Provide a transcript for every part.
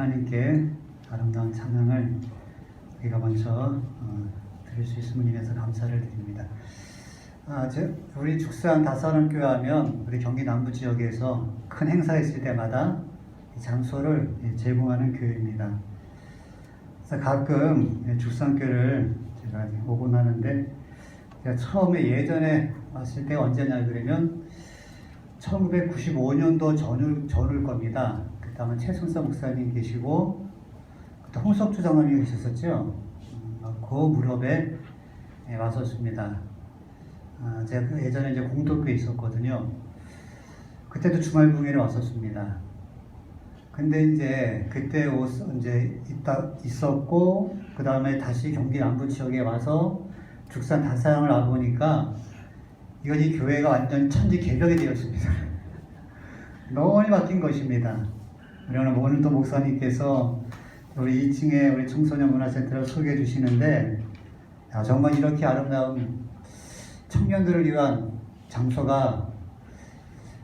하나님께 아름다운 찬양을 우리가 먼저 드릴 수 있음을 인해서 감사를 드립니다. 우리 죽산 다사랑교회 하면 우리 경기 남부 지역에서 큰 행사 있을 때마다 이 장소를 제공하는 교회입니다. 그래서 가끔 죽산교를 제가 오곤 하는데, 제가 처음에 예전에 왔을 때 언제냐 그러면 1995년도 전일 겁니다. 그때 아마 최순서 목사님 계시고 그때 홍석주 장로님 계셨었죠. 그 무렵에 왔었습니다. 제가 예전에 이제 공덕교에 있었거든요. 그때도 주말 봉예를 왔었습니다. 근데 이제 그때 이제 있었고, 그 다음에 다시 경기 남부 지역에 와서 죽산 다사랑을 와보니까 이건 이 교회가 완전 천지개벽이 되었습니다. 너무 바뀐 것입니다. 오늘 또 목사님께서 우리 2층에 우리 청소년 문화센터를 소개해 주시는데, 정말 이렇게 아름다운 청년들을 위한 장소가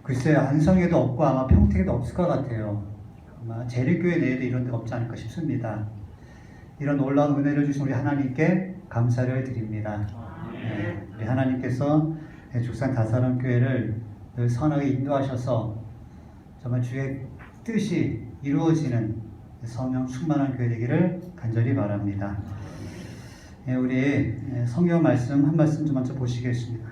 글쎄 안성에도 없고 아마 평택에도 없을 것 같아요. 아마 재림교회 내에도 이런 데가 없지 않을까 싶습니다. 이런 놀라운 은혜를 주신 우리 하나님께 감사를 드립니다. 우리 하나님께서 죽산 다사랑교회를 늘 선하게 인도하셔서 정말 주의 뜻이 이루어지는 성령 충만한 교회 되기를 간절히 바랍니다. 우리 성경 말씀 한 말씀 좀 먼저 보시겠습니다.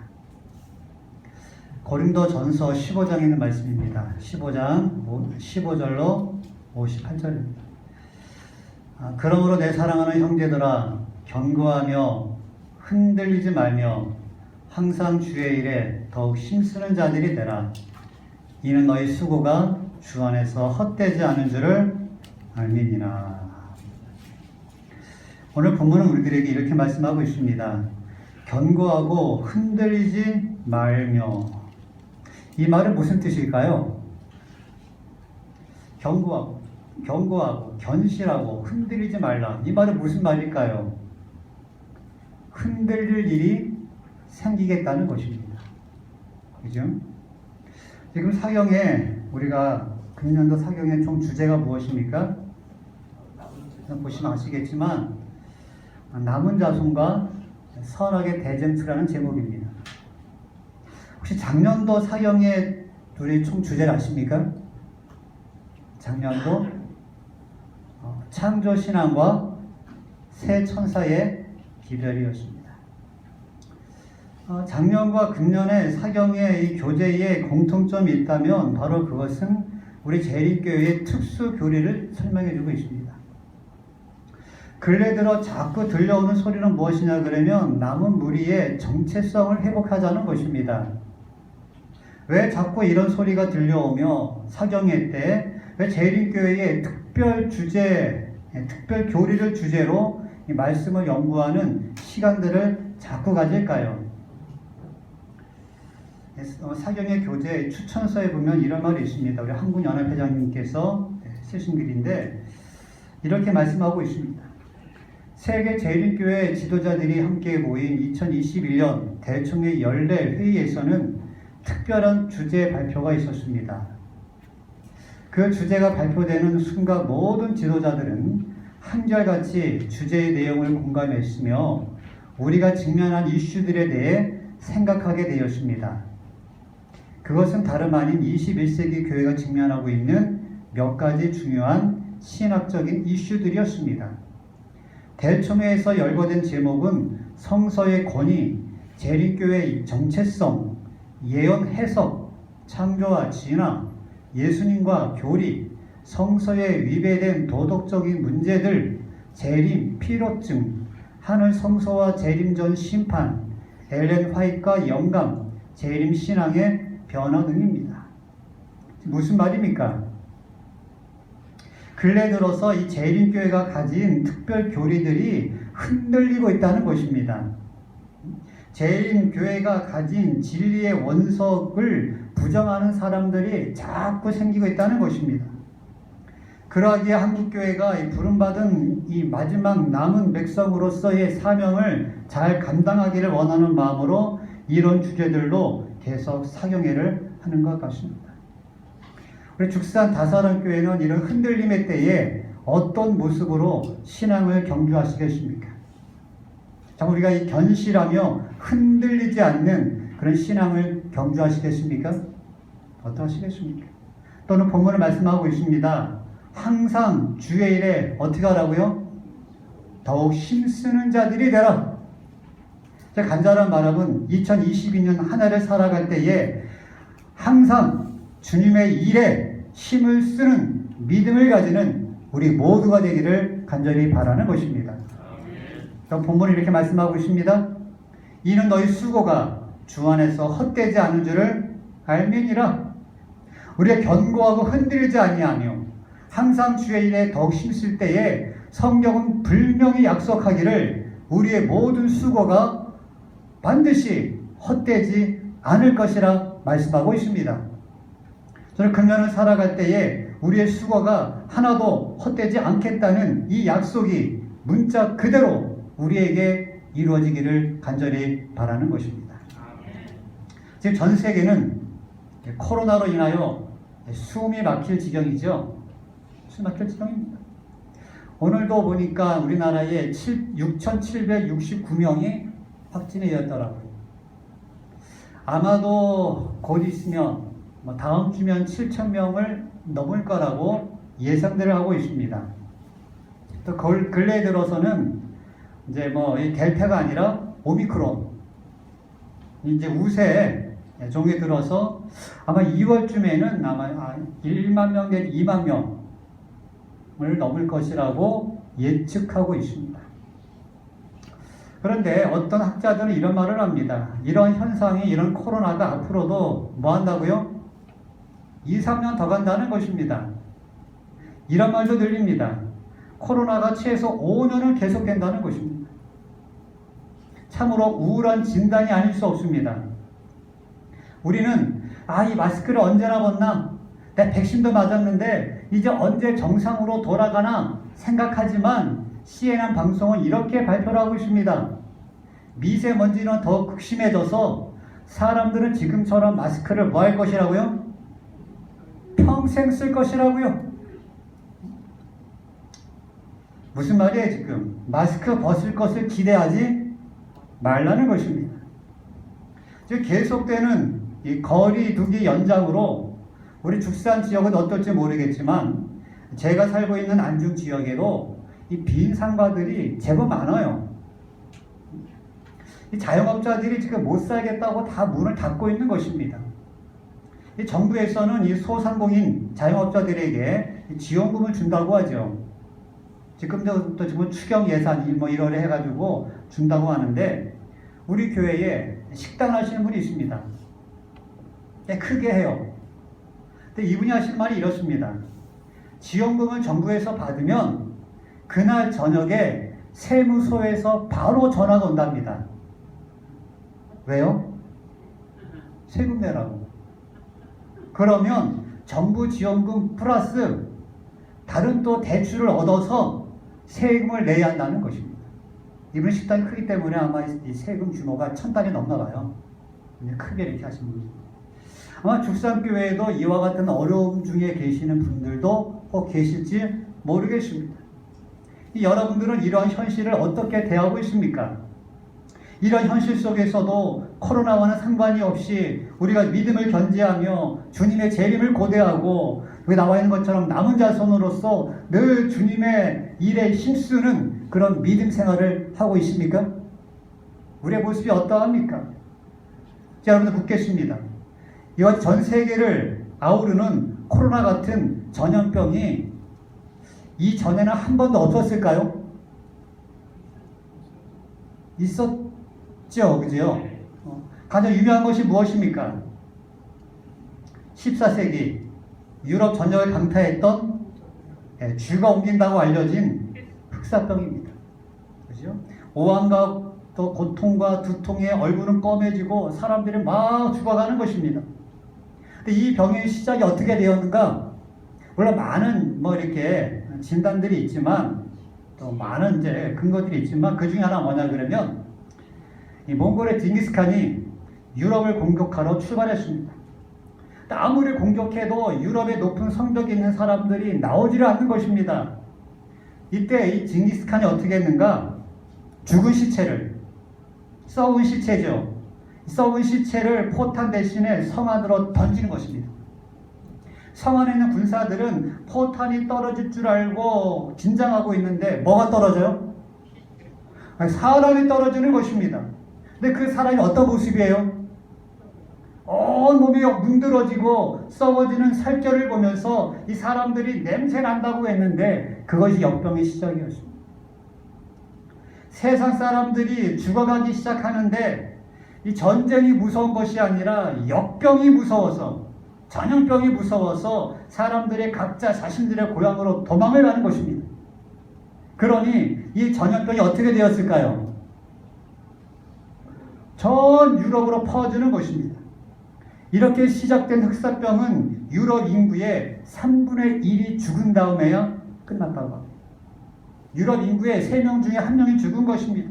고린도전서 15장에 있는 말씀입니다. 15장 15절로 58절입니다. 그러므로 내 사랑하는 형제들아, 견고하며 흔들리지 말며 항상 주의 일에 더욱 힘쓰는 자들이 되라. 이는 너희 수고가 주 안에서 헛되지 않은 줄을 알미니라. 오늘 본문은 우리들에게 이렇게 말씀하고 있습니다. 견고하고 흔들리지 말며. 이 말은 무슨 뜻일까요? 견고하고 견실하고 흔들리지 말라. 이 말은 무슨 말일까요? 흔들릴 일이 생기겠다는 것입니다. 그죠? 지금 사경에 우리가 금년도 사경의 총 주제가 무엇입니까? 보시면 아시겠지만 남은 자손과 선악의 대쟁투라는 제목입니다. 혹시 작년도 사경의 우리 총 주제를 아십니까? 작년도 창조신앙과 새 천사의 기별이었습니다. 작년과 금년의 사경의 이 교재에 공통점이 있다면 바로 그것은 우리 재림교회의 특수 교리를 설명해 주고 있습니다. 근래 들어 자꾸 들려오는 소리는 무엇이냐 그러면 남은 무리의 정체성을 회복하자는 것입니다. 왜 자꾸 이런 소리가 들려오며 사경회 때 왜 재림교회의 특별 주제, 특별 교리를 주제로 이 말씀을 연구하는 시간들을 자꾸 가질까요? 사경의 교재 추천서에 보면 이런 말이 있습니다. 우리 한국연합회장님께서 쓰신 글인데 이렇게 말씀하고 있습니다. 세계 재림교회 지도자들이 함께 모인 2021년 대총회 연례 회의에서는 특별한 주제 발표가 있었습니다. 그 주제가 발표되는 순간 모든 지도자들은 한결같이 주제의 내용을 공감했으며 우리가 직면한 이슈들에 대해 생각하게 되었습니다. 그것은 다름 아닌 21세기 교회가 직면하고 있는 몇 가지 중요한 신학적인 이슈들이었습니다. 대총회에서 열거된 제목은 성서의 권위, 재림교회의 정체성, 예언 해석, 창조와 진화, 예수님과 교리, 성서에 위배된 도덕적인 문제들, 재림, 필요증, 하늘 성소와 재림 전 심판, 엘렌 화이트가 영감, 재림 신앙의 변화 등입니다. 무슨 말입니까? 근래 들어서 이 재림교회가 가진 특별 교리들이 흔들리고 있다는 것입니다. 재림교회가 가진 진리의 원석을 부정하는 사람들이 자꾸 생기고 있다는 것입니다. 그러기에 한국교회가 부름받은 이 마지막 남은 백성으로서의 사명을 잘 감당하기를 원하는 마음으로 이런 주제들로 계속 사경회를 하는 것 같습니다. 우리 죽산 다사랑교회는 이런 흔들림의 때에 어떤 모습으로 신앙을 경주하시겠습니까? 자, 우리가 이 견실하며 흔들리지 않는 그런 신앙을 경주하시겠습니까? 어떠하시겠습니까? 또는 본문을 말씀하고 있습니다. 항상 주의 일에 어떻게 하라고요? 더욱 힘쓰는 자들이 되라. 제 간절한 바람은 2022년 한 해를 살아갈 때에 항상 주님의 일에 힘을 쓰는 믿음을 가지는 우리 모두가 되기를 간절히 바라는 것입니다. 본문이 이렇게 말씀하고 있습니다. 이는 너희 수고가 주 안에서 헛되지 않은 줄을 알미니라. 우리가 견고하고 흔들리지 아니하며 항상 주의 일에 더욱 힘쓸 때에 성경은 분명히 약속하기를 우리의 모든 수고가 반드시 헛되지 않을 것이라 말씀하고 있습니다. 저는 금년을 살아갈 때에 우리의 수고가 하나도 헛되지 않겠다는 이 약속이 문자 그대로 우리에게 이루어지기를 간절히 바라는 것입니다. 지금 전 세계는 코로나로 인하여 숨이 막힐 지경이죠. 숨 막힐 지경입니다. 오늘도 보니까 우리나라에 6,769명이 확진이 되었더라고요. 아마도 곧 있으면 다음 주면 7,000명을 넘을 거라고 예상들을 하고 있습니다. 또 근래에 들어서는 이제 이 델타가 아니라 오미크론, 이제 우세 종에 들어서 아마 2월쯤에는 아마 1만 명 내지 2만 명을 넘을 것이라고 예측하고 있습니다. 그런데 어떤 학자들은 이런 말을 합니다. 이런 현상이, 이런 코로나가 앞으로도 뭐 한다고요? 2, 3년 더 간다는 것입니다. 이런 말도 들립니다. 코로나가 최소 5년은 계속된다는 것입니다. 참으로 우울한 진단이 아닐 수 없습니다. 우리는 이 마스크를 언제나 벗나? 내 백신도 맞았는데 이제 언제 정상으로 돌아가나 생각하지만 CNN 방송은 이렇게 발표를 하고 있습니다. 미세먼지는 더 극심해져서 사람들은 지금처럼 마스크를 뭐 할 것이라고요? 평생 쓸 것이라고요. 무슨 말이에요 지금? 마스크 벗을 것을 기대하지 말라는 것입니다. 즉 계속되는 이 거리 두기 연장으로 우리 죽산 지역은 어떨지 모르겠지만 제가 살고 있는 안중 지역에도 이 빈 상가들이 제법 많아요. 이 자영업자들이 지금 못 살겠다고 다 문을 닫고 있는 것입니다. 이 정부에서는 이 소상공인 자영업자들에게 지원금을 준다고 하죠. 지금도 지금 추경 예산 1월에 해가지고 준다고 하는데 우리 교회에 식당 하시는 분이 있습니다. 크게 해요. 근데 이분이 하신 말이 이렇습니다. 지원금을 정부에서 받으면 그날 저녁에 세무서에서 바로 전화가 온답니다. 왜요? 세금 내라고. 그러면 정부 지원금 플러스 다른 또 대출을 얻어서 세금을 내야 한다는 것입니다. 이분 식당이 크기 때문에 아마 이 세금 규모가 1,000달이 넘나 봐요. 크게 이렇게 하시는 분이. 아마 죽산교회에도 이와 같은 어려움 중에 계시는 분들도 꼭 계실지 모르겠습니다. 여러분들은 이러한 현실을 어떻게 대하고 있습니까? 이런 현실 속에서도 코로나와는 상관이 없이 우리가 믿음을 견지하며 주님의 재림을 고대하고 여기 나와 있는 것처럼 남은 자손으로서 늘 주님의 일에 힘쓰는 그런 믿음 생활을 하고 있습니까? 우리의 모습이 어떠합니까? 자, 여러분들 묻겠습니다. 이와 전 세계를 아우르는 코로나 같은 전염병이 이전에는 한 번도 없었을까요? 있었죠, 그죠? 가장 유명한 것이 무엇입니까? 14세기 유럽 전역을 강타했던 쥐가 옮긴다고 알려진 흑사병입니다. 그죠? 오한과 또 고통과 두통에 얼굴은 검해지고 사람들이 막 죽어가는 것입니다. 근데 이 병의 시작이 어떻게 되었는가? 물론 많은 이렇게 진단들이 있지만 또 많은 이제 근거들이 있지만 그 중에 하나 뭐냐 그러면 이 몽골의 징기스칸이 유럽을 공격하러 출발했습니다. 아무리 공격해도 유럽의 높은 성벽이 있는 사람들이 나오지를 않는 것입니다. 이때 이 징기스칸이 어떻게 했는가? 죽은 시체를, 썩은 시체죠. 썩은 시체를 포탄 대신에 성 안으로 던지는 것입니다. 성 안에 있는 군사들은 포탄이 떨어질 줄 알고 긴장하고 있는데 뭐가 떨어져요? 사람이 떨어지는 것입니다. 근데 그 사람이 어떤 모습이에요? 온 몸이 문드러지고 썩어지는 살결을 보면서 이 사람들이 냄새 난다고 했는데 그것이 역병의 시작이었습니다. 세상 사람들이 죽어가기 시작하는데 이 전쟁이 무서운 것이 아니라 역병이 무서워서, 전염병이 무서워서 사람들이 각자 자신들의 고향으로 도망을 가는 것입니다. 그러니 이 전염병이 어떻게 되었을까요? 전 유럽으로 퍼지는 것입니다. 이렇게 시작된 흑사병은 유럽 인구의 3분의 1이 죽은 다음에야 끝났다고 합니다. 유럽 인구의 3명 중에 1명이 죽은 것입니다.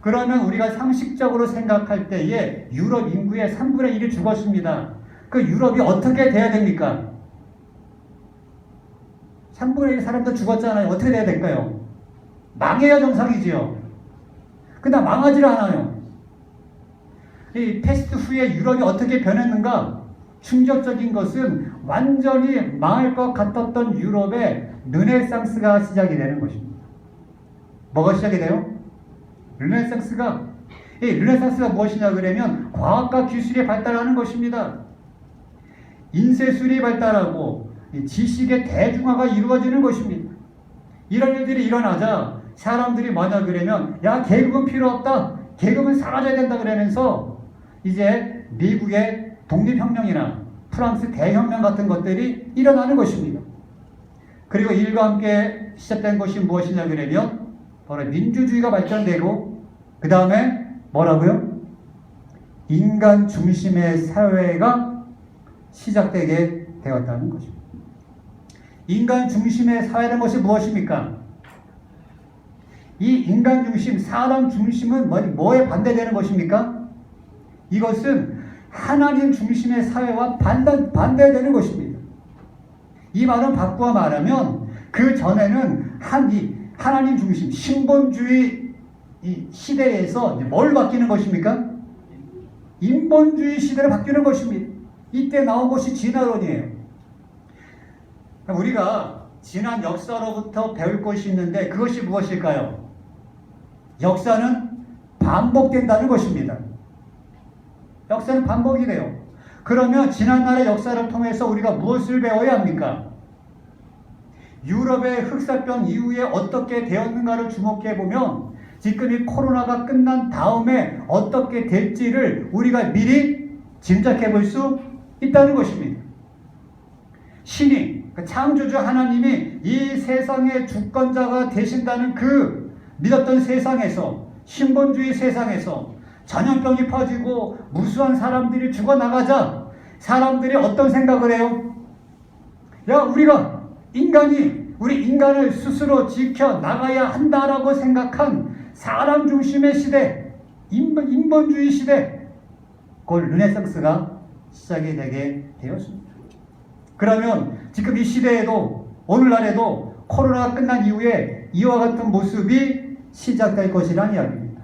그러면 우리가 상식적으로 생각할 때에 유럽 인구의 3분의 1이 죽었습니다. 그 유럽이 어떻게 돼야 됩니까? 3분의 1 사람도 죽었잖아요. 어떻게 돼야 될까요? 망해야 정상이지요. 그러나 망하지 않아요. 이 패스트 후에 유럽이 어떻게 변했는가? 충격적인 것은 완전히 망할 것 같았던 유럽의 르네상스가 시작이 되는 것입니다. 뭐가 시작이 돼요? 르네상스가. 이 르네상스가 무엇이냐 그러면 과학과 기술이 발달하는 것입니다. 인쇄술이 발달하고 지식의 대중화가 이루어지는 것입니다. 이런 일들이 일어나자 사람들이 뭐냐 그러면 야, 계급은 필요 없다, 계급은 사라져야 된다 그러면서 이제 미국의 독립혁명이나 프랑스 대혁명 같은 것들이 일어나는 것입니다. 그리고 이와 함께 시작된 것이 무엇이냐 그러면 바로 민주주의가 발전되고 그 다음에 뭐라고요? 인간 중심의 사회가 시작되게 되었다는 것입니다. 인간 중심의 사회라는 것이 무엇입니까? 이 인간 중심, 사람 중심은 뭐에 반대되는 것입니까? 이것은 하나님 중심의 사회와 반대되는 것입니다. 이 말은 바꾸어 말하면 그 전에는 하나님 중심, 신본주의 시대에서 뭘 바뀌는 것입니까? 인본주의 시대로 바뀌는 것입니다. 이때 나온 것이 진화론이에요. 우리가 지난 역사로부터 배울 것이 있는데 그것이 무엇일까요? 역사는 반복된다는 것입니다. 역사는 반복이 돼요. 그러면 지난날의 역사를 통해서 우리가 무엇을 배워야 합니까? 유럽의 흑사병 이후에 어떻게 되었는가를 주목해 보면 지금 이 코로나가 끝난 다음에 어떻게 될지를 우리가 미리 짐작해 볼 수 있다는 것입니다. 신이, 창조주 하나님이 이 세상의 주권자가 되신다는 그 믿었던 세상에서, 신본주의 세상에서 전염병이 퍼지고 무수한 사람들이 죽어나가자 사람들이 어떤 생각을 해요? 야, 우리 인간을 스스로 지켜나가야 한다라고 생각한 사람 중심의 시대, 인본주의 시대, 곧 르네상스가 시작이 되게 되었습니다. 그러면 지금 이 시대에도, 오늘날에도 코로나가 끝난 이후에 이와 같은 모습이 시작될 것이라는 이야기입니다.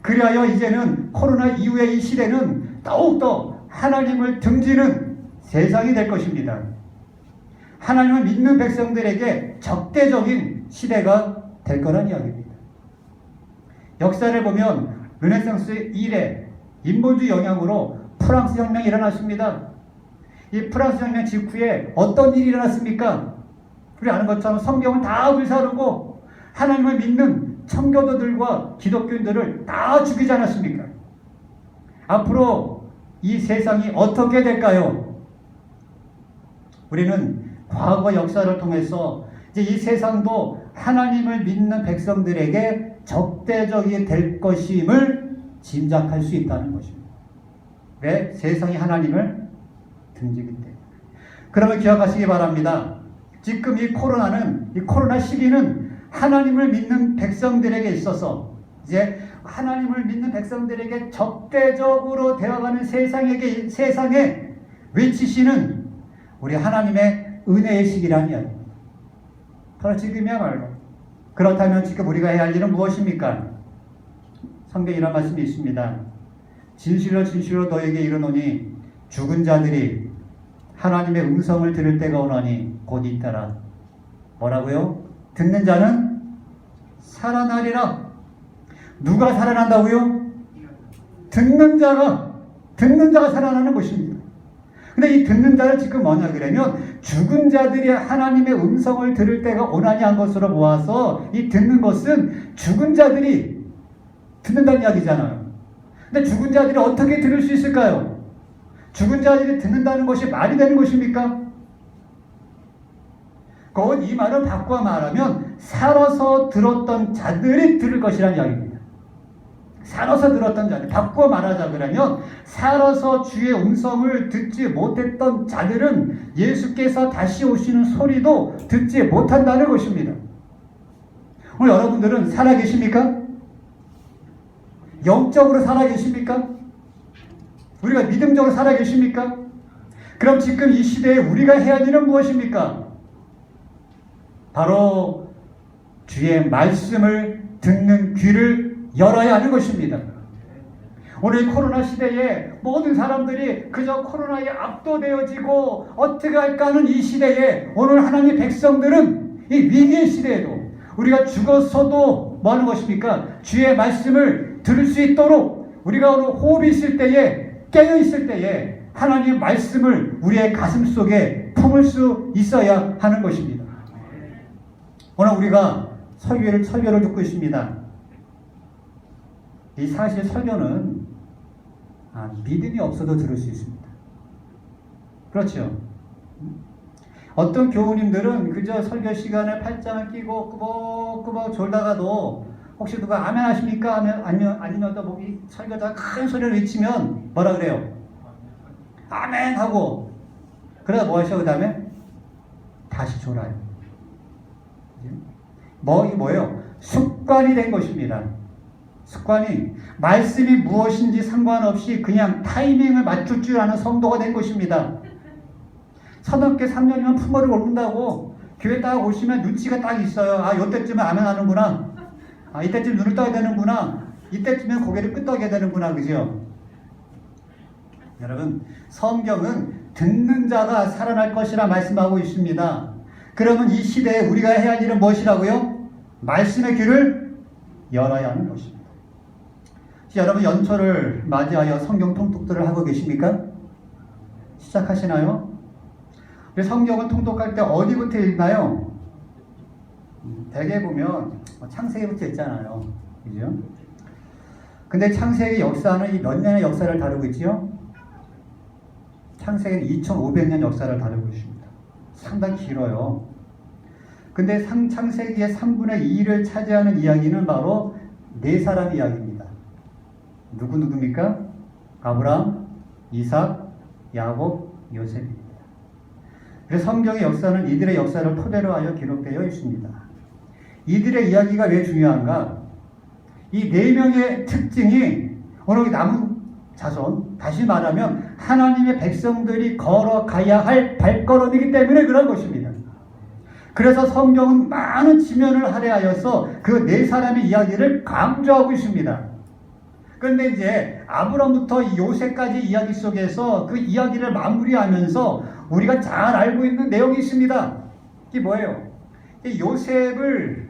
그리하여 이제는 코로나 이후의 이 시대는 더욱더 하나님을 등지는 세상이 될 것입니다. 하나님을 믿는 백성들에게 적대적인 시대가 될 거란 이야기입니다. 역사를 보면 르네상스 이래 인본주의 영향으로 프랑스 혁명이 일어났습니다. 이 프랑스 혁명 직후에 어떤 일이 일어났습니까? 우리 아는 것처럼 성경을 다 불사르고 하나님을 믿는 청교도들과 기독교인들을 다 죽이지 않았습니까? 앞으로 이 세상이 어떻게 될까요? 우리는 과거 역사를 통해서 이제 이 세상도 하나님을 믿는 백성들에게 적대적이 될 것임을 짐작할 수 있다는 것입니다. 왜? 세상이 하나님을 등지기 때문에. 그러면 기억하시기 바랍니다. 지금 이 코로나 시기는 하나님을 믿는 백성들에게 있어서 이제 하나님을 믿는 백성들에게 적대적으로 되어가는 세상에 외치시는 우리 하나님의 은혜의 시기라는 이야기입니다. 바로 지금이야말로. 그렇다면 지금 우리가 해야 할 일은 무엇입니까? 성경에 이런 말씀이 있습니다. 진실로 진실로 너에게 이르노니 죽은 자들이 하나님의 음성을 들을 때가 오나니 곧 잇따라. 뭐라고요? 듣는 자는 살아나리라. 누가 살아난다고요? 듣는 자가 살아나는 것입니다. 근데 이 듣는 자를 지금 뭐냐 그러면 죽은 자들이 하나님의 음성을 들을 때가 오나니 한 것으로 모아서 이 듣는 것은 죽은 자들이 듣는다는 이야기잖아요. 근데 죽은 자들이 어떻게 들을 수 있을까요? 죽은 자들이 듣는다는 것이 말이 되는 것입니까? 곧 이 말을 바꿔 말하면 살아서 들었던 자들이 들을 것이라는 이야기입니다. 살아서 들었던 자들, 바꿔 말하자 그러면 살아서 주의 음성을 듣지 못했던 자들은 예수께서 다시 오시는 소리도 듣지 못한다는 것입니다. 오늘 여러분들은 살아계십니까? 영적으로 살아계십니까? 우리가 믿음적으로 살아계십니까? 그럼 지금 이 시대에 우리가 해야 할 일은 무엇입니까? 바로 주의 말씀을 듣는 귀를 열어야 하는 것입니다. 오늘 코로나 시대에 모든 사람들이 그저 코로나에 압도되어지고 어떻게 할까 하는 이 시대에 오늘 하나님의 백성들은 이 위기의 시대에도 우리가 죽었어도 뭐 하는 것입니까? 주의 말씀을 들을 수 있도록 우리가 오늘 호흡이 있을 때에 깨어있을 때에 하나님의 말씀을 우리의 가슴 속에 품을 수 있어야 하는 것입니다. 오늘 우리가 설교를 듣고 있습니다. 이 사실 설교는 믿음이 없어도 들을 수 있습니다. 그렇죠? 어떤 교우님들은 그저 설교 시간에 팔짱을 끼고 꾸벅꾸벅 졸다가도 혹시 누가 아멘 하십니까? 아니면 또 뭐 설교자가 큰 소리를 외치면 뭐라 그래요? 아멘 하고 그러다 뭐 하셔? 그 다음에 다시 졸아요. 이게 뭐예요? 습관이 된 것입니다. 습관이 말씀이 무엇인지 상관없이 그냥 타이밍을 맞출 줄 아는 성도가 된 것입니다. 서럽게 3년이면 품어를 오른다고 교회 딱 오시면 눈치가 딱 있어요. 이때쯤에 아멘 하는구나. 이때쯤 눈을 떠야 되는구나. 이때쯤에 고개를 끄덕여야 되는구나. 그죠? 여러분, 성경은 듣는 자가 살아날 것이라 말씀하고 있습니다. 그러면 이 시대에 우리가 해야 할 일은 무엇이라고요? 말씀의 귀를 열어야 하는 것입니다. 여러분, 연초를 맞이하여 성경 통독들을 하고 계십니까? 시작하시나요? 성경을 통독할 때 어디부터 읽나요? 대개 보면 창세기부터 있잖아요. 그죠? 근데 창세기 역사는 이 몇 년의 역사를 다루고 있지요? 창세기는 2500년 역사를 다루고 있습니다. 상당히 길어요. 근데 창세기의 3분의 2를 차지하는 이야기는 바로 네 사람 이야기입니다. 누구입니까? 아브라함, 이삭, 야곱, 요셉입니다. 그래서 성경의 역사는 이들의 역사를 토대로 하여 기록되어 있습니다. 이들의 이야기가 왜 중요한가? 이 네 명의 특징이 오늘 남은 자손, 다시 말하면 하나님의 백성들이 걸어가야 할 발걸음이기 때문에 그런 것입니다. 그래서 성경은 많은 지면을 할애하여서 그 네 사람의 이야기를 강조하고 있습니다. 그런데 이제 아브라함부터 요셉까지 이야기 속에서 그 이야기를 마무리하면서 우리가 잘 알고 있는 내용이 있습니다. 이게 뭐예요? 요셉을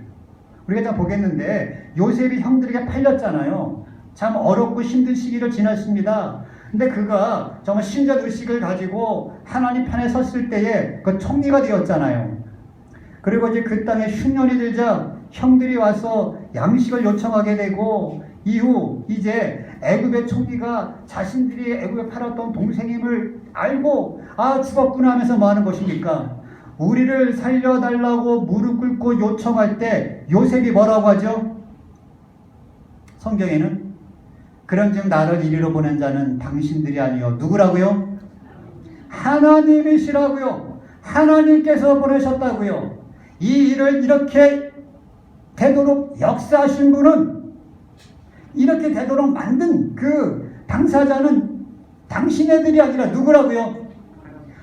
우리가 다 보겠는데 요셉이 형들에게 팔렸잖아요. 참 어렵고 힘든 시기를 지났습니다. 근데 그가 정말 신전 의식을 가지고 하나님 편에 섰을 때에 그 총리가 되었잖아요. 그리고 이제 그 땅에 흉년이 들자 형들이 와서 양식을 요청하게 되고 이후 이제 애굽의 총리가 자신들이 애굽에 팔았던 동생임을 알고 죽었구나 하면서 뭐 하는 것입니까? 우리를 살려달라고 무릎 꿇고 요청할 때 요셉이 뭐라고 하죠? 성경에는 그런즉 나를 이리로 보낸 자는 당신들이 아니요 누구라고요? 하나님이시라고요. 하나님께서 보내셨다고요. 이 일을 이렇게 되도록 역사하신 분은, 이렇게 되도록 만든 그 당사자는 당신네들이 아니라 누구라고요?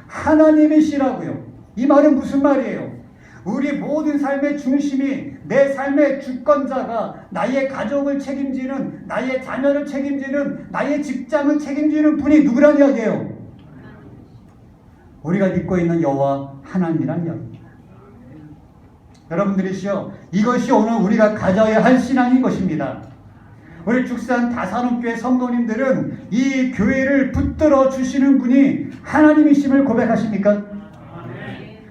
하나님이시라고요. 이 말은 무슨 말이에요? 우리 모든 삶의 중심이, 내 삶의 주권자가, 나의 가족을 책임지는, 나의 자녀를 책임지는, 나의 직장을 책임지는 분이 누구란 이야기예요? 우리가 믿고 있는 여호와 하나님이란 이야기입니다. 여러분들이시여, 이것이 오늘 우리가 가져야 할 신앙인 것입니다. 우리 죽산 다산업교회 성도님들은 이 교회를 붙들어 주시는 분이 하나님이심을 고백하십니까?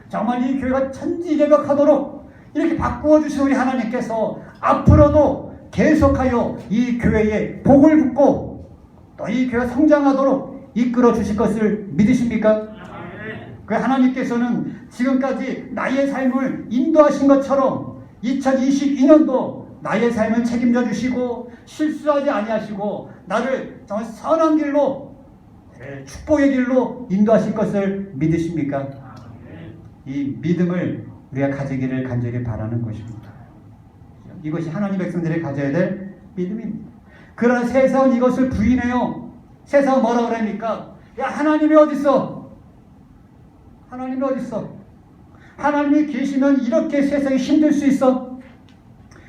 정말 이 교회가 천지개벽하도록 이렇게 바꾸어 주신 우리 하나님께서 앞으로도 계속하여 이 교회에 복을 붓고 또 이 교회가 성장하도록 이끌어 주실 것을 믿으십니까? 그 하나님께서는 지금까지 나의 삶을 인도하신 것처럼 2022년도 나의 삶을 책임져 주시고 실수하지 아니하시고 나를 정말 선한 길로, 축복의 길로 인도하실 것을 믿으십니까? 이 믿음을 우리가 가지기를 간절히 바라는 것입니다. 이것이 하나님 백성들이 가져야 될 믿음입니다. 그러나 세상은 이것을 부인해요. 세상은 뭐라고 그럽니까? 야, 하나님이 어딨어? 하나님이 어딨어? 하나님이 계시면 이렇게 세상이 힘들 수 있어?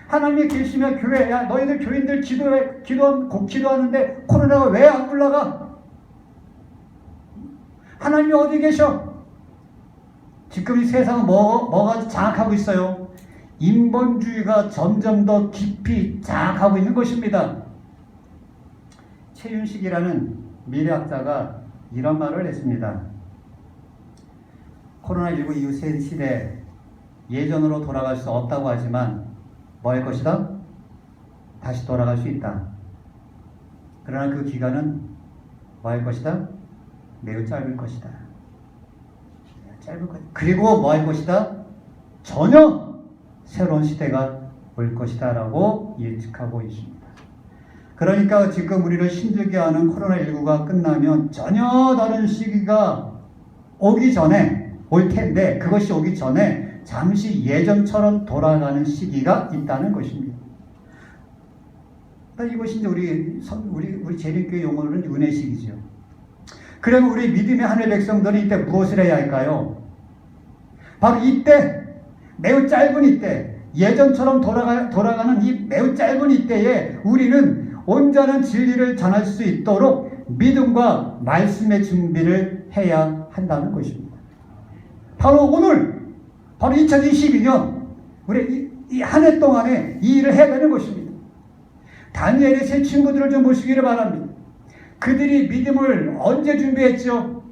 하나님이 계시면 교회, 야, 너희들 교인들 기도하는데 코로나가 왜 안 올라가? 하나님이 어디 계셔? 지금 이 세상은 뭐가 장악하고 있어요? 인본주의가 점점 더 깊이 장악하고 있는 것입니다. 최윤식이라는 미래학자가 이런 말을 했습니다. 코로나19 이후 시대, 예전으로 돌아갈 수 없다고 하지만 뭐 할 것이다? 다시 돌아갈 수 있다. 그러나 그 기간은 뭐 할 것이다? 매우 짧을 것이다. 짧을 것이다. 그리고 뭐 할 것이다? 전혀 새로운 시대가 올 것이다 라고 예측하고 있습니다. 그러니까 지금 우리를 힘들게 하는 코로나19가 끝나면 전혀 다른 시기가 오기 전에, 올 텐데 그것이 오기 전에 잠시 예전처럼 돌아가는 시기가 있다는 것입니다. 이것이 이제 우리 재림교회 용어로는 은혜식이죠. 그러면 우리 믿음의 하늘 백성들은 이때 무엇을 해야 할까요? 바로 이때, 매우 짧은 이때, 예전처럼 돌아가는 이 매우 짧은 이때에 우리는 온전한 진리를 전할 수 있도록 믿음과 말씀의 준비를 해야 한다는 것입니다. 바로 오늘, 바로 2022년 우리 이 한 해 동안에 이 일을 해야 되는 것입니다. 다니엘의 세 친구들을 좀 보시기를 바랍니다. 그들이 믿음을 언제 준비했죠?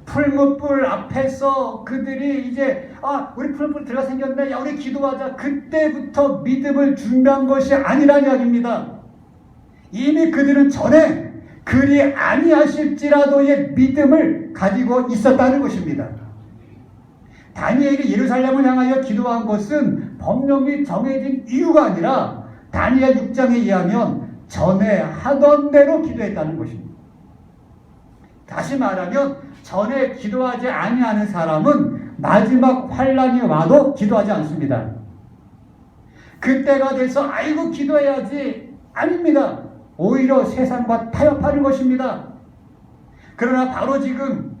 풀무불 앞에서 그들이 이제 우리 풀무불 들어가 생겼네, 야 우리 기도하자, 그때부터 믿음을 준비한 것이 아니란 이야기입니다. 이미 그들은 전에 그리 아니하실지라도의 믿음을 가지고 있었다는 것입니다. 다니엘이 예루살렘을 향하여 기도한 것은 법령이 정해진 이유가 아니라 다니엘 6장에 의하면 전에 하던 대로 기도했다는 것입니다. 다시 말하면 전에 기도하지 아니하는 사람은 마지막 환란이 와도 기도하지 않습니다. 그때가 돼서 아이고 기도해야지, 아닙니다. 오히려 세상과 타협하는 것입니다. 그러나 바로 지금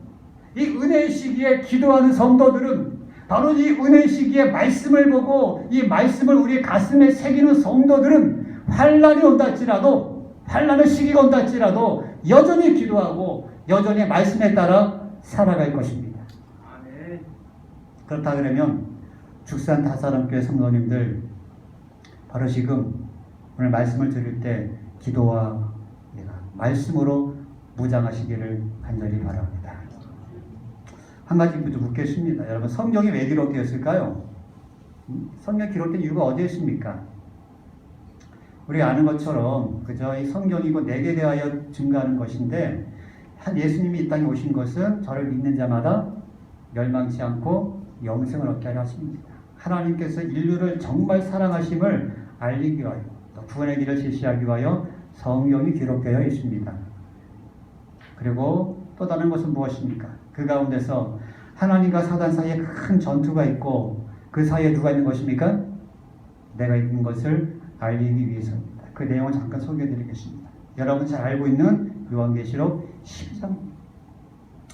이 은혜의 시기에 기도하는 성도들은, 바로 이 은혜의 시기에 말씀을 보고 이 말씀을 우리 가슴에 새기는 성도들은 환란이 온다 할지라도, 환란의 시기가 온다 할지라도 여전히 기도하고 여전히 말씀에 따라 살아갈 것입니다. 그렇다 그러면 죽산 다사람교회 성도님들, 바로 지금 오늘 말씀을 들을 때 기도와 말씀으로 무장하시기를 간절히 바랍니다. 한 가지 묻겠습니다. 여러분, 성경이 왜 기록되었을까요? 성경이 기록된 이유가 어디에 있습니까? 우리 아는 것처럼 그저 이 성경이고 내게 대하여 증거하는 것인데, 한 예수님이 이 땅에 오신 것은 저를 믿는 자마다 멸망치 않고 영생을 얻게 하려 하십니다. 하나님께서 인류를 정말 사랑하심을 알리기 위하여, 또 구원의 길을 제시하기 위하여 성경이 기록되어 있습니다. 그리고 또 다른 것은 무엇입니까? 그 가운데서 하나님과 사단 사이에 큰 전투가 있고 그 사이에 누가 있는 것입니까? 내가 있는 것을 알리기 위해서입니다. 그 내용을 잠깐 소개해드리겠습니다. 여러분 잘 알고 있는 요한계시록 10장,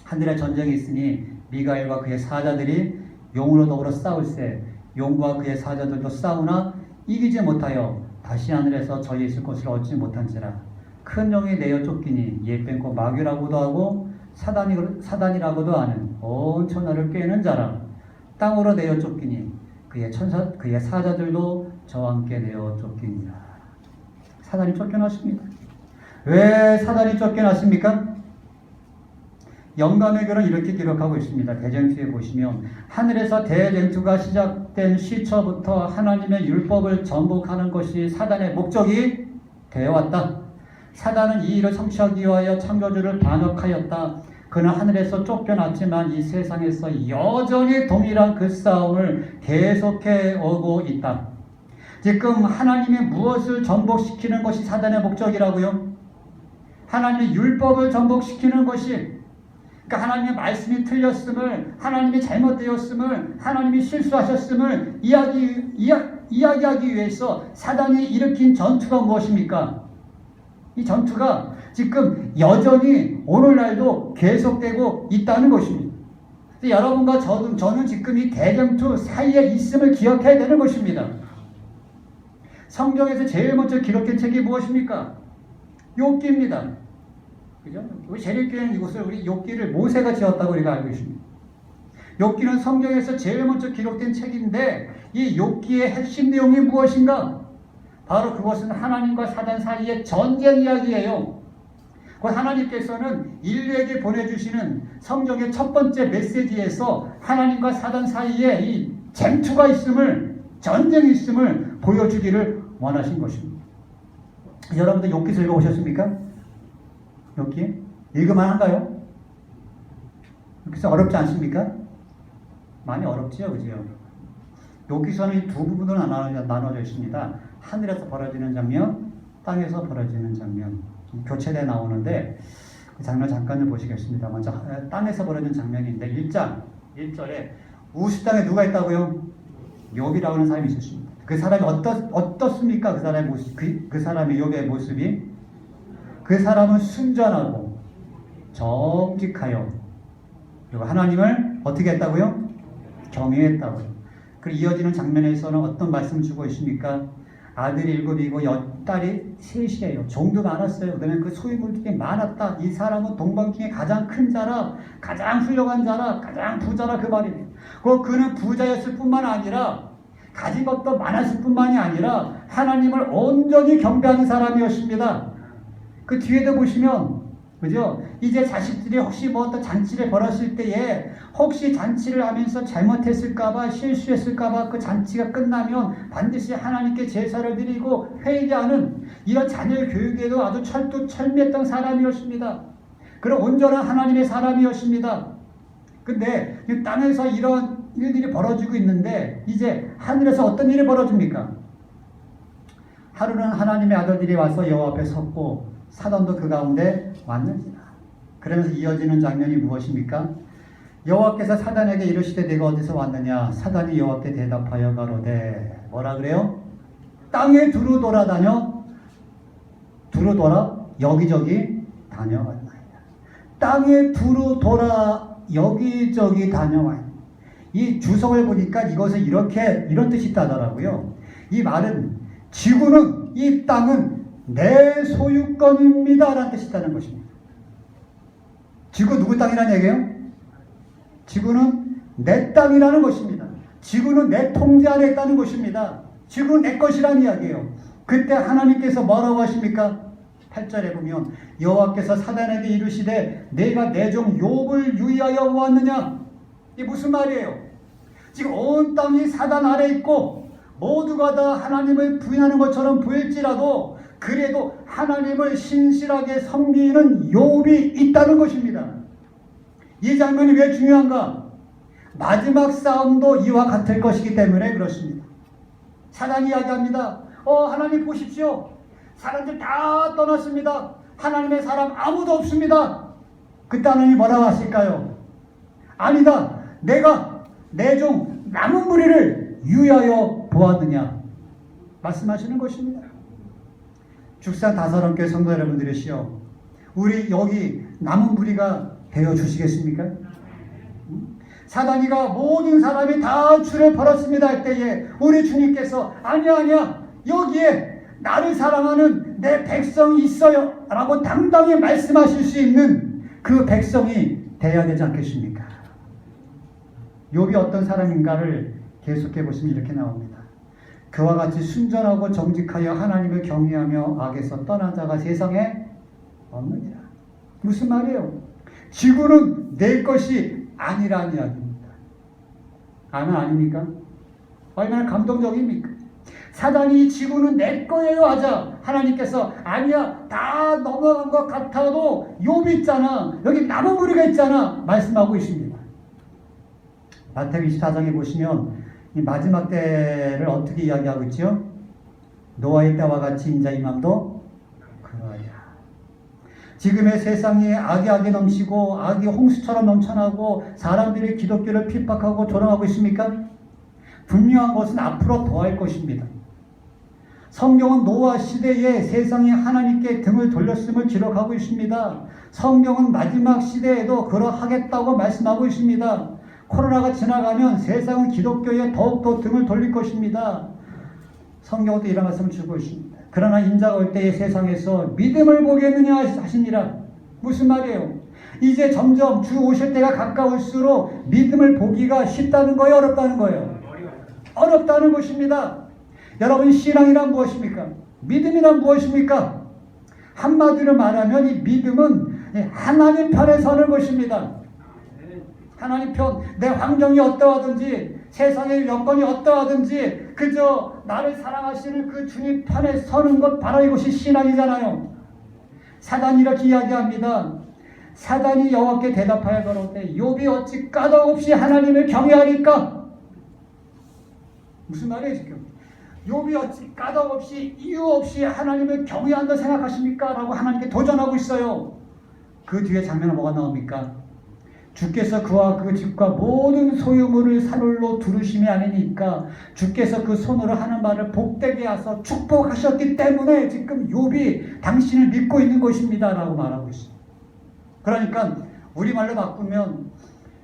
하늘에 전쟁이 있으니 미가엘과 그의 사자들이 용으로 더불어 싸울세. 용과 그의 사자들도 싸우나 이기지 못하여 다시 하늘에서 저희 있을 곳을 얻지 못한지라. 큰 용이 내어 쫓기니 옛 뱀고 마귀라고도 하고 사단이라고도 하는 온 천하를 꿰는 자라. 땅으로 내어 쫓기니 그의 사자들도 저와 함께 내어 쫓기니라. 사단이 쫓겨났습니다. 왜 사단이 쫓겨났습니까? 영감의 글은 이렇게 기록하고 있습니다. 대쟁투에 보시면 하늘에서 대쟁투가 시작된 시초부터 하나님의 율법을 전복하는 것이 사단의 목적이 되어왔다. 사단은 이 일을 성취하기 위하여 창조주를 반역하였다. 그는 하늘에서 쫓겨났지만 이 세상에서 여전히 동일한 그 싸움을 계속해 오고 있다. 지금 하나님이 무엇을 전복시키는 것이 사단의 목적이라고요? 하나님의 율법을 전복시키는 것이, 그러니까 하나님의 말씀이 틀렸음을, 하나님이 잘못되었음을, 하나님이 실수하셨음을 이야기하기 위해서 사단이 일으킨 전투가 무엇입니까? 이 전투가 지금 여전히 오늘날도 계속되고 있다는 것입니다. 여러분과 저는 지금 이 대쟁투 사이에 있음을 기억해야 되는 것입니다. 성경에서 제일 먼저 기록된 책이 무엇입니까? 욥기입니다. 그죠? 우리 재림교회는 이곳을 우리 욥기를 모세가 지었다고 우리가 알고 있습니다. 욥기는 성경에서 제일 먼저 기록된 책인데 이 욥기의 핵심 내용이 무엇인가? 바로 그것은 하나님과 사단 사이의 전쟁 이야기예요. 곧 하나님께서는 인류에게 보내주시는 성경의 첫 번째 메시지에서 하나님과 사단 사이에 이 쟁투가 있음을, 전쟁이 있음을 보여주기를 원하신 것입니다. 여러분들 욥기서 읽어보셨습니까? 욥기? 읽으면 한가요? 욥기서 어렵지 않습니까? 많이 어렵지요, 그죠? 욥기서는 이 두 부분으로 나눠져 있습니다. 하늘에서 벌어지는 장면, 땅에서 벌어지는 장면, 교체되어 나오는데 그 장면 잠깐 좀 보시겠습니다. 먼저 땅에서 벌어진 장면인데 1장 1절에 우스 땅에 누가 있다고요? 욥이라고 하는 사람이 있었습니다. 그 사람이 어떻습니까? 그 사람의 모습, 그 사람의 욥의 모습이, 그 사람은 순전하고 정직하여, 그리고 하나님을 어떻게 했다고요? 경외했다고요. 그리고 이어지는 장면에서는 어떤 말씀 주고 있습니까? 아들이 7이고 딸이 3이에요. 종도 많았어요. 그 다음에 그 소유물들이 많았다. 이 사람은 동방 중에 가장 큰 자라, 가장 훌륭한 자라, 가장 부자라, 그 말이에요. 그는 부자였을 뿐만 아니라 가진 것도 많았을 뿐만이 아니라 하나님을 온전히 경배하는 사람이었습니다. 그 뒤에도 보시면, 그죠? 이제 자식들이 혹시 뭐 어떤 잔치를 벌였을 때에 혹시 잔치를 하면서 잘못했을까봐, 실수했을까봐 그 잔치가 끝나면 반드시 하나님께 제사를 드리고 회개하는 이런 자녀 교육에도 아주 철두철미했던 사람이었습니다. 그런 온전한 하나님의 사람이었습니다. 근데 땅에서 이런 일들이 벌어지고 있는데 이제 하늘에서 어떤 일이 벌어집니까? 하루는 하나님의 아들들이 와서 여호와 앞에 섰고 사단도 그 가운데 왔는지라. 그러면서 이어지는 장면이 무엇입니까? 여호와께서 사단에게 이르시되 네가 어디서 왔느냐? 사단이 여호와께 대답하여 가로되 뭐라 그래요? 땅에 두루 돌아다녀, 두루 돌아 여기저기 다녀왔나이다. 땅에 두루 돌아 여기저기 다녀왔나이다. 이 주석을 보니까 이것은 이런 뜻이 있다더라고요. 이 말은 지구는, 이 땅은 내 소유권입니다 라는 뜻이 있다는 것입니다. 지구 누구 땅이라는 얘기예요? 지구는 내 땅이라는 것입니다. 지구는 내 통제 안에 있다는 것입니다. 지구는 내 것이라는 이야기예요. 그때 하나님께서 뭐라고 하십니까? 8절에 보면 여호와께서 사단에게 이르시되 내가 내 종 욥을 유의하여 보았느냐? 이게 무슨 말이에요? 지금 온 땅이 사단 아래 있고 모두가 다 하나님을 부인하는 것처럼 보일지라도 그래도 하나님을 신실하게 섬기는 욥이 있다는 것입니다. 이 장면이 왜 중요한가? 마지막 싸움도 이와 같을 것이기 때문에 그렇습니다. 사단이 이야기합니다. 하나님 보십시오. 사람들 다 떠났습니다. 하나님의 사람 아무도 없습니다. 그때 하나님이 뭐라고 하실까요? 아니다. 내가 내 종 남은 무리를 유의하여 보았느냐 말씀하시는 것입니다. 죽산 다사랑교회 성도 여러분들이시여, 우리 여기 남은 무리가 되어 주시겠습니까? 사단이가 모든 사람이 다 주를 버렸습니다 할 때에 우리 주님께서 아니야 여기에 나를 사랑하는 내 백성이 있어요 라고 당당히 말씀하실 수 있는 그 백성이 되어야 되지 않겠습니까? 욥이 어떤 사람인가를 계속해 보시면 이렇게 나옵니다. 그와 같이 순전하고 정직하여 하나님을 경외하며 악에서 떠난 자가 세상에 없느니라. 무슨 말이에요? 지구는 내 것이 아니라는 이야기입니다. 아닙니까? 얼마나 감동적입니까? 사단이 지구는 내 거예요 하자 하나님께서 아니야 다 넘어간 것 같아도 욥이 있잖아 여기 남은 무리가 있잖아 말씀하고 있습니다. 마태복음 24장에 보시면 이 마지막 때를 어떻게 이야기하고 있죠? 노아의 때와 같이 인자 임함도 그러하리라. 지금의 세상이 악이 넘치고 악이 홍수처럼 넘쳐나고 사람들이 기독교를 핍박하고 조롱하고 있습니까? 분명한 것은 앞으로 더할 것입니다. 성경은 노아 시대에 세상이 하나님께 등을 돌렸음을 기록하고 있습니다. 성경은 마지막 시대에도 그러하겠다고 말씀하고 있습니다. 코로나가 지나가면 세상은 기독교에 더욱더 등을 돌릴 것입니다. 성경도 이런 말씀을 주고 있습니다. 그러나 인자가 올 때의 세상에서 믿음을 보겠느냐 하시니라. 무슨 말이에요? 이제 점점 주 오실 때가 가까울수록 믿음을 보기가 쉽다는 거예요? 어렵다는 거예요? 어렵다는 것입니다. 여러분 신앙이란 무엇입니까? 믿음이란 무엇입니까? 한마디로 말하면 이 믿음은 하나님 편에 서는 것입니다. 하나님 편, 내 환경이 어떠하든지 세상의 여건이 어떠하든지 그저 나를 사랑하시는 그 주님 편에 서는 것 바로 이것이 신앙이잖아요. 사단이 이렇게 이야기합니다. 사단이 여호와께 대답하여 가로되 욥이 어찌 까닭없이 하나님을 경외하리까? 무슨 말이에요 지금? 욥이 어찌 까닭없이 이유 없이 하나님을 경외한다 생각하십니까? 라고 하나님께 도전하고 있어요. 그 뒤에 장면은 뭐가 나옵니까? 주께서 그와 그 집과 모든 소유물을 사룰로 두르심이 아니니까 주께서 그 손으로 하는 말을 복되게 하사 축복하셨기 때문에 지금 욥이 당신을 믿고 있는 것입니다 라고 말하고 있어요. 그러니까 우리말로 바꾸면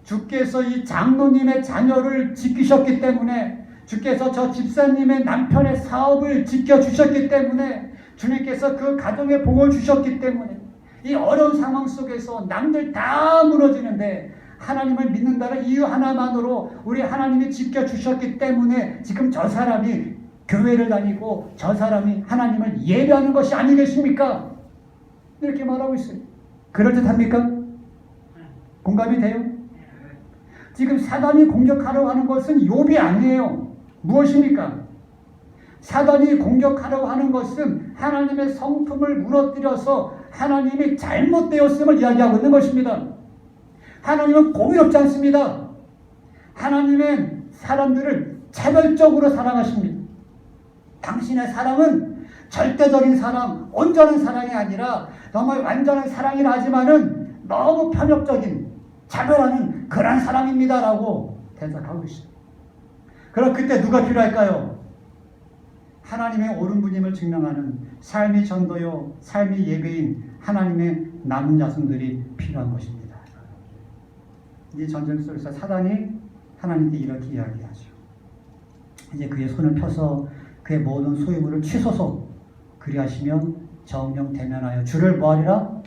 주께서 이 장로님의 자녀를 지키셨기 때문에 주께서 저 집사님의 남편의 사업을 지켜주셨기 때문에 주님께서 그 가정에 복을 주셨기 때문에 이 어려운 상황 속에서 남들 다 무너지는데 하나님을 믿는다는 이유 하나만으로 우리 하나님이 지켜주셨기 때문에 지금 저 사람이 교회를 다니고 저 사람이 하나님을 예배하는 것이 아니겠습니까? 이렇게 말하고 있어요. 그럴듯합니까? 공감이 돼요? 지금 사단이 공격하려고 하는 것은 욥이 아니에요. 무엇입니까? 사단이 공격하려고 하는 것은 하나님의 성품을 무너뜨려서 하나님이 잘못되었음을 이야기하고 있는 것입니다. 하나님은 공의롭지 않습니다. 하나님은 사람들을 차별적으로 사랑하십니다. 당신의 사랑은 절대적인 사랑, 온전한 사랑이 아니라 정말 완전한 사랑이라 하지만은 너무 편협적인 차별하는 그런 사랑입니다 라고 대답하고 있습니다. 그럼 그때 누가 필요할까요? 하나님의 옳은 분임을 증명하는 삶이 전도요, 삶이 예배인 하나님의 남은 자손들이 필요한 것입니다. 이 전쟁 속에서 사단이 하나님께 이렇게 이야기하죠. 이제 그의 손을 펴서 그의 모든 소유물을 취소서 그리하시면 정령 대면하여 주를 뭐하리라?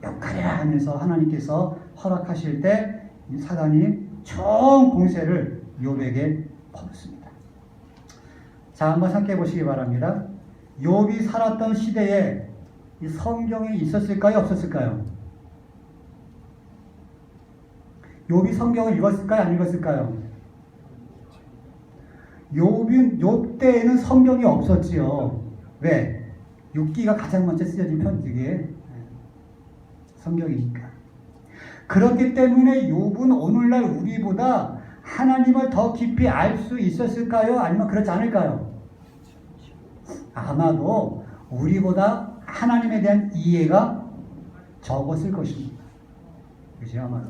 욕하리라 하면서 하나님께서 허락하실 때 사단이 총 공세를 욥에게 퍼붓습니다. 자, 한번 생각해 보시기 바랍니다. 욥이 살았던 시대에 이 성경이 있었을까요? 없었을까요? 욥이 성경을 읽었을까요? 안 읽었을까요? 욥 때에는 성경이 없었지요. 왜? 욥기가 가장 먼저 쓰여진 편지기에 성경이니까. 그렇기 때문에 욥은 오늘날 우리보다 하나님을 더 깊이 알 수 있었을까요? 아니면 그렇지 않을까요? 아마도 우리보다 하나님에 대한 이해가 적었을 것입니다. 그죠? 아마도.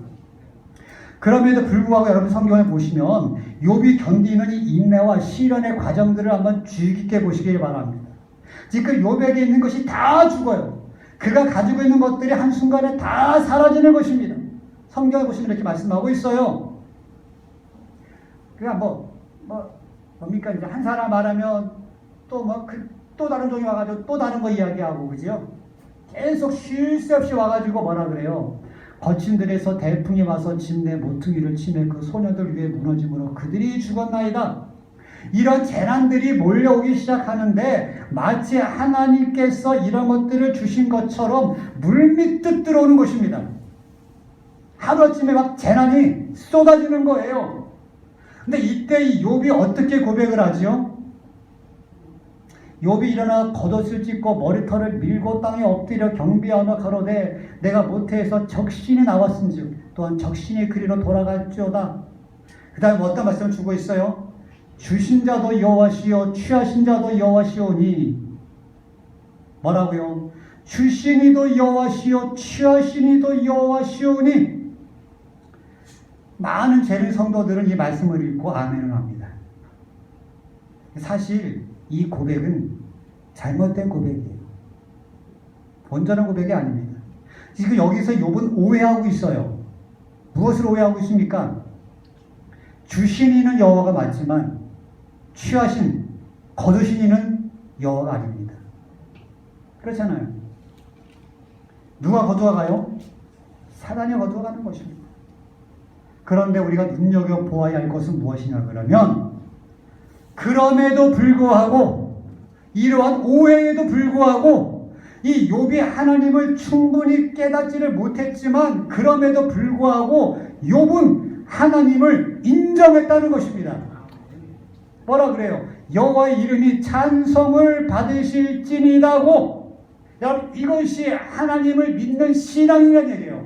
그럼에도 불구하고 여러분 성경을 보시면 욥이 견디는 이 인내와 시련의 과정들을 한번 주의 깊게 보시길 바랍니다. 지금 욥에게 있는 것이 다 죽어요. 그가 가지고 있는 것들이 한순간에 다 사라지는 것입니다. 성경에 보시면 이렇게 말씀하고 있어요. 그냥 뭡니까? 이제 한 사람 말하면 또 다른 종이 와가지고 또 다른 거 이야기하고, 그죠? 계속 쉴 새 없이 와가지고 뭐라 그래요? 거친 들에서 대풍이 와서 집 내 모퉁이를 치매 그 소녀들 위에 무너짐으로 그들이 죽었나이다. 이런 재난들이 몰려오기 시작하는데 마치 하나님께서 이런 것들을 주신 것처럼 물밀듯 들어오는 것입니다. 하루아침에 막 재난이 쏟아지는 거예요. 근데 이때 이 욥이 어떻게 고백을 하죠? 욥이 일어나 겉옷을 찢고 머리털을 밀고 땅에 엎드려 경비하며 가로되 내가 모태에서 적신이 나왔은즉 또한 적신이 그리로 돌아갈지어다. 그 다음에 어떤 말씀을 주고 있어요? 주신 자도 여호와시요 취하신 자도 여호와시오니. 뭐라고요? 주신 이도 여호와시요 취하신 이도 여호와시오니. 많은 재림 성도들은 이 말씀을 읽고 아멘을 합니다. 사실 이 고백은 잘못된 고백이에요. 온전한 고백이 아닙니다. 지금 여기서 욥은 오해하고 있어요. 무엇을 오해하고 있습니까? 주신 이는 여호와가 맞지만 취하신, 거두신 이는 여호와가 아닙니다. 그렇잖아요. 누가 거두어가요? 사단이 거두어가는 것입니다. 그런데 우리가 눈여겨보아야 할 것은 무엇이냐 그러면 그럼에도 불구하고 이러한 오해에도 불구하고 이 욥이 하나님을 충분히 깨닫지를 못했지만 그럼에도 불구하고 욥은 하나님을 인정했다는 것입니다. 뭐라 그래요? 여호와의 이름이 찬송을 받으실지니다고. 여러분, 이것이 하나님을 믿는 신앙이라는 얘기예요.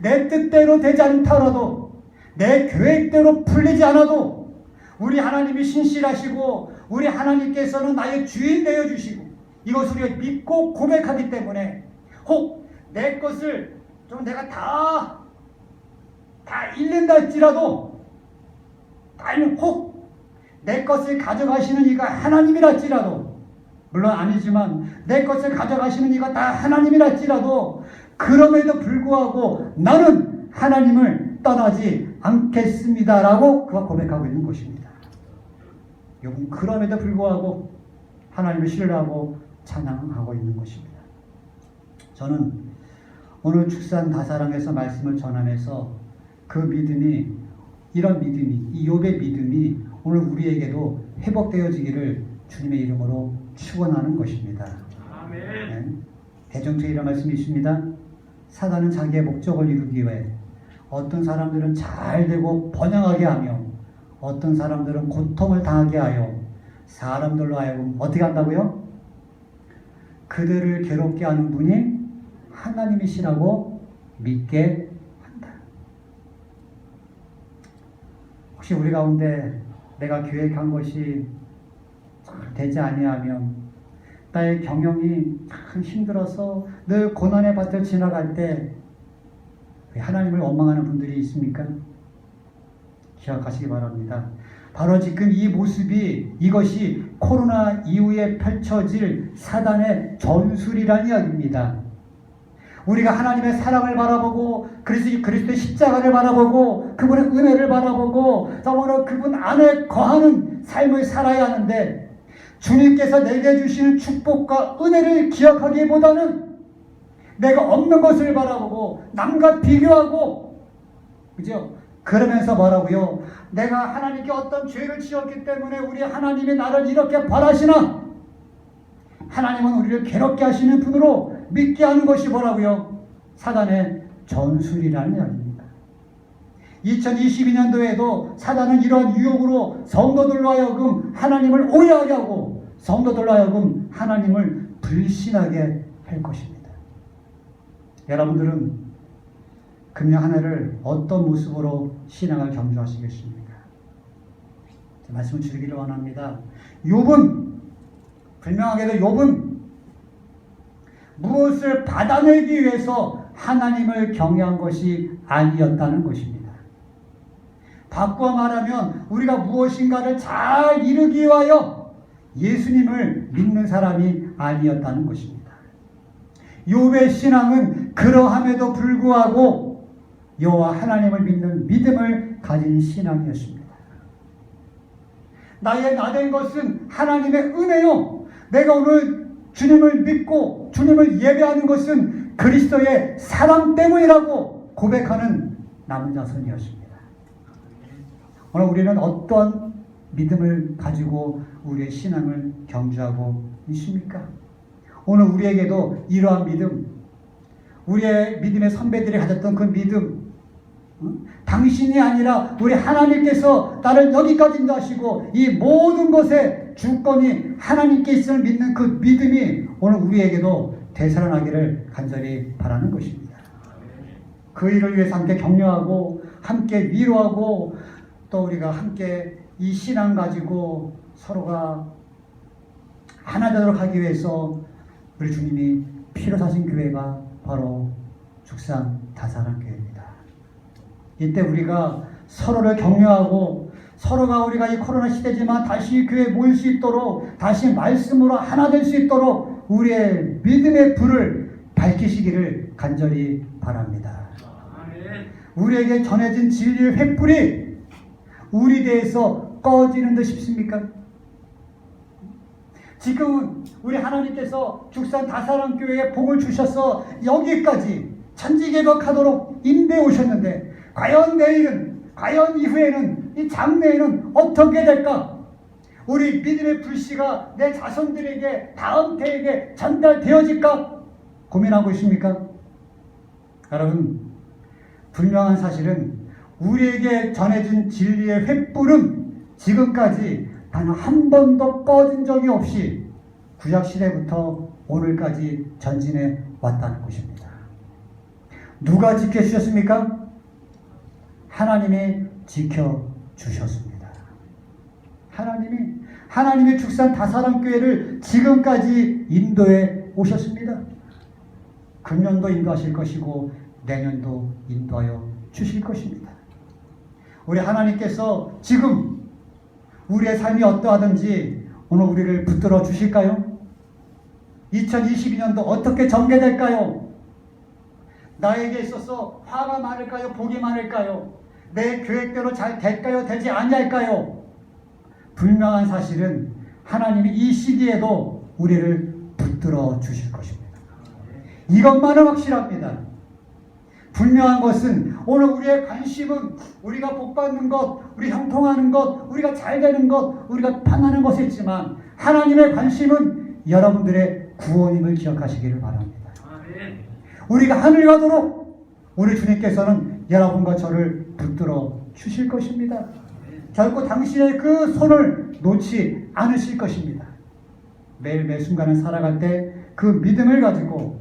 내 뜻대로 되지 않더라도 내 계획대로 풀리지 않아도 우리 하나님이 신실하시고 우리 하나님께서는 나의 주인 되어주시고 이것을 우리가 믿고 고백하기 때문에 혹 내 것을 좀 내가 다 잃는다 할지라도 혹 내 것을 가져가시는 이가 하나님이라 할지라도 물론 아니지만 내 것을 가져가시는 이가 다 하나님이라 할지라도 그럼에도 불구하고 나는 하나님을 떠나지 않겠습니다라고 그가 고백하고 있는 것입니다. 욥은 그럼에도 불구하고 하나님을 신뢰하고 찬양하고 있는 것입니다. 저는 오늘 축산 다사랑에서 말씀을 전하면서 그 믿음이 이런 믿음이 이 욥의 믿음이 오늘 우리에게도 회복되어지기를 주님의 이름으로 축원하는 것입니다. 아멘. 네. 대정초에 이런 말씀이 있습니다. 사단은 자기의 목적을 이루기 위해 어떤 사람들은 잘되고 번영하게 하며 어떤 사람들은 고통을 당하게 하여 사람들로 하여금 어떻게 한다고요? 그들을 괴롭게 하는 분이 하나님이시라고 믿게 한다. 혹시 우리 가운데 내가 계획한 것이 잘 되지 아니하면 나의 경영이 참 힘들어서 늘 고난의 밭을 지나갈 때 하나님을 원망하는 분들이 있습니까? 기억하시기 바랍니다. 바로 지금 이 모습이 이것이 코로나 이후에 펼쳐질 사단의 전술이라는 이야기입니다. 우리가 하나님의 사랑을 바라보고 그리스도의 십자가를 바라보고 그분의 은혜를 바라보고 더불어 그분 안에 거하는 삶을 살아야 하는데 주님께서 내게 주시는 축복과 은혜를 기억하기보다는 내가 없는 것을 바라보고 남과 비교하고 그죠? 그러면서 뭐라고요? 내가 하나님께 어떤 죄를 지었기 때문에 우리 하나님이 나를 이렇게 바라시나? 하나님은 우리를 괴롭게 하시는 분으로 믿게 하는 것이 뭐라고요? 사단의 전술이라는 이야기입니다. 2022년도에도 사단은 이런 유혹으로 성도들로 하여금 하나님을 오해하게 하고 성도들로 하여금 하나님을 불신하게 할 것입니다. 여러분들은 금년 한 해를 어떤 모습으로 신앙을 경주하시겠습니까? 말씀을 드리기를 원합니다. 욥은 분명하게도 욥은 무엇을 받아내기 위해서 하나님을 경외한 것이 아니었다는 것입니다. 바꿔 말하면 우리가 무엇인가를 잘 이루기 위하여 예수님을 믿는 사람이 아니었다는 것입니다. 욥의 신앙은 그러함에도 불구하고 여호와 하나님을 믿는 믿음을 가진 신앙이었습니다. 나의 나된 것은 하나님의 은혜요. 내가 오늘 주님을 믿고 주님을 예배하는 것은 그리스도의 사랑 때문이라고 고백하는 남은 자손이었습니다. 오늘 우리는 어떤 믿음을 가지고 우리의 신앙을 경주하고 있습니까? 오늘 우리에게도 이러한 믿음, 우리의 믿음의 선배들이 가졌던 그 믿음, 당신이 아니라 우리 하나님께서 나를 여기까지 인도하시고 이 모든 것의 주권이 하나님께 있음을 믿는 그 믿음이 오늘 우리에게도 되살아나기를 간절히 바라는 것입니다. 그 일을 위해서 함께 격려하고 함께 위로하고 또 우리가 함께 이 신앙 가지고 서로가 하나 되도록 하기 위해서 우리 주님이 피로 사신 교회가 바로 죽산 다사랑 교회입니다. 이때 우리가 서로를 격려하고 서로가 우리가 이 코로나 시대지만 다시 교회에 모일 수 있도록 다시 말씀으로 하나 될 수 있도록 우리의 믿음의 불을 밝히시기를 간절히 바랍니다. 우리에게 전해진 진리의 횃불이 우리 대해서 꺼지는 듯 싶습니까? 지금 우리 하나님께서 죽산 다사랑 교회에 복을 주셔서 여기까지 천지개벽하도록 인도해 오셨는데 과연 내일은, 과연 이후에는, 이 장래에는 어떻게 될까? 우리 믿음의 불씨가 내 자손들에게, 다음 대에게 전달되어질까? 고민하고 있습니까? 여러분, 분명한 사실은 우리에게 전해진 진리의 횃불은 지금까지 단 한 번도 꺼진 적이 없이 구약시대부터 오늘까지 전진해 왔다는 것입니다. 누가 지켜주셨습니까? 하나님이 지켜주셨습니다. 하나님의 죽산 다사랑교회를 지금까지 인도해 오셨습니다. 금년도 인도하실 것이고 내년도 인도하여 주실 것입니다. 우리 하나님께서 지금 우리의 삶이 어떠하든지 오늘 우리를 붙들어 주실까요? 2022년도 어떻게 전개될까요? 나에게 있어서 화가 많을까요? 복이 많을까요? 내 계획대로 잘 될까요? 되지 아니할까요? 분명한 사실은 하나님이 이 시기에도 우리를 붙들어 주실 것입니다. 이것만은 확실합니다. 분명한 것은 오늘 우리의 관심은 우리가 복받는 것, 우리 형통하는 것, 우리가 잘되는 것, 우리가 편안한 것이 있지만 하나님의 관심은 여러분들의 구원임을 기억하시기를 바랍니다. 우리가 하늘 가도록 우리 주님께서는 여러분과 저를 붙들어 주실 것입니다. 결코 당신의 그 손을 놓지 않으실 것입니다. 매일 매 순간을 살아갈 때 그 믿음을 가지고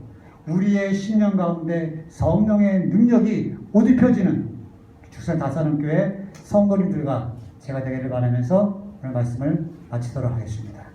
우리의 신령 가운데 성령의 능력이 옷 입혀지는 죽산 다사랑교회 성도님들과 제가 되기를 바라면서 오늘 말씀을 마치도록 하겠습니다.